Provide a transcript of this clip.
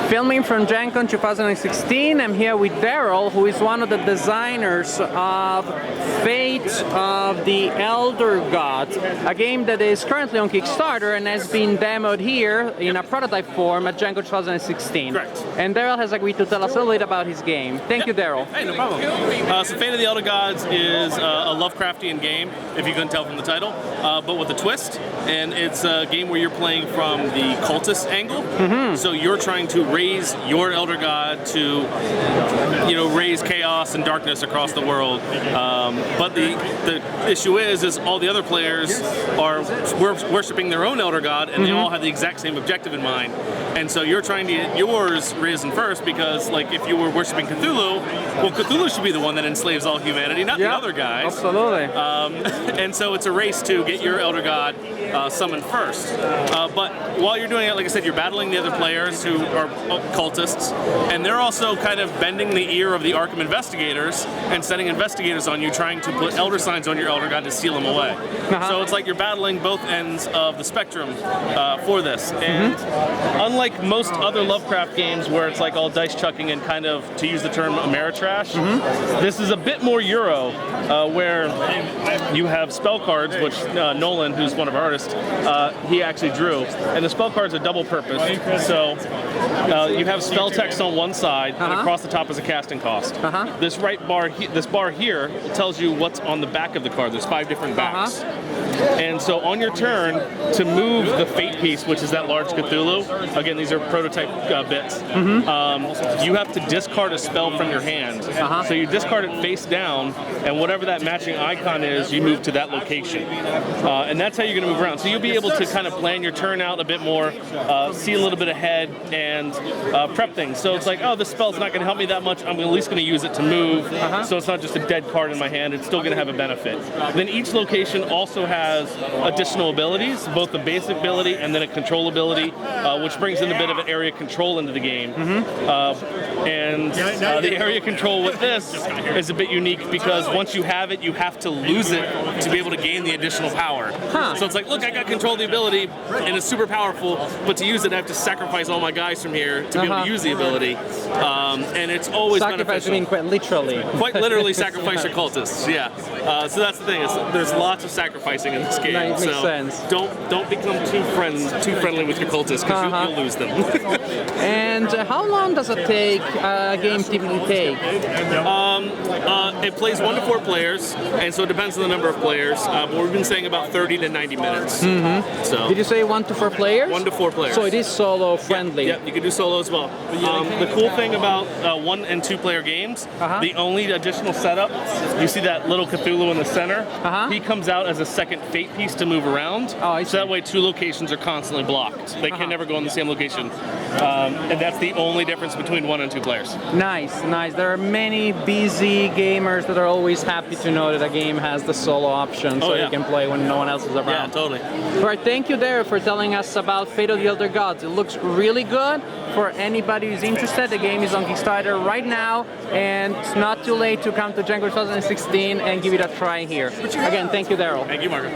Filming from GenCon 2016, I'm here with Daryl, who is one of the designers of Fate of the Elder Gods, a game that is currently on Kickstarter and has been demoed here in a prototype form at GenCon 2016. Correct. And Daryl has agreed to tell us a little bit about his game. Thank you, Daryl. Hey, no problem. So Fate of the Elder Gods is a Lovecraftian game, if you couldn't tell from the title, but with a twist. And it's a game where you're playing from the cultist angle. So you're trying to raise your Elder God to, raise chaos and darkness across the world. But the issue is all the other players are worshiping their own Elder God, and they all have the exact same objective in mind. And so you're trying to get yours risen first, because like if you were worshiping Cthulhu, well, Cthulhu should be the one that enslaves all humanity, not the other guys. Absolutely. And so it's a race to get your Elder God summoned first. But while you're doing it, like I said, you're battling the other players who are cultists, and they're also kind of bending the ear of the Arkham investigators and sending investigators on you, trying to put elder signs on your Elder God to seal them away. So it's like you're battling both ends of the spectrum for this. And unlike most other Lovecraft games where it's like all dice chucking and kind of, to use the term, Ameritrash, this is a bit more Euro, where you have spell cards, which Nolan, who's one of our artists, he actually drew. And the spell cards are double purpose. So you have spell text on one side, and across the top is a casting cost. This this bar here tells you what's on the back of the card. There's 5 different backs. And so on your turn, to move the Fate piece, which is that large Cthulhu, again, these are prototype bits, you have to discard a spell from your hand. So you discard it face down, and whatever that matching icon is, you move to that location. And that's how you're going to move around. So you'll be able to kind of plan your turn out a bit more, see a little bit ahead, and prep things. So it's like, oh, this spell's not going to help me that much, I'm at least going to use it to move, so it's not just a dead card in my hand, it's still going to have a benefit. Then each location also has additional abilities, both the basic ability and then a control ability, which brings in a bit of an area control into the game. And the area control with this is a bit unique, because once you have it, you have to lose it to be able to gain the additional power. So it's like, look, I got control of the ability, and it's super powerful, but to use it, I have to sacrifice all my guys from here to be able to use the ability. And it's always beneficial. I mean, quite literally. Quite literally sacrifice your cultists, yeah. So that's the thing, there's lots of sacrificing in this game. Makes sense. Don't become too friendly with your cultists, because you'll lose them. And how long does a game typically take? It plays 1 to 4 players, and so it depends on the number of players. But we've been saying about 30 to 90 minutes. So did you say 1 to 4 players? 1 to 4 players. So it is solo friendly. Yeah, you can do solo as well. The cool thing about 1 and 2 player games, the only additional setup, you see that little Cthulhu in the center? He comes out as a second Fate piece to move around. So that way 2 locations are constantly blocked. They can never go in the same location. And that's the only difference between 1 and 2 players. Nice, nice. There are many busy gamers that are always happy to know that a game has the solo option, so you can play when no one else is around. Yeah, totally. All right, thank you, Darren, for telling us about Fate of the Elder Gods. It looks really good. For anybody who's interested, the game is on Kickstarter right now, and it's not too late to come to GenCon 2016 and give it a try here. Again, thank you, Daryl. Thank you, Margaret.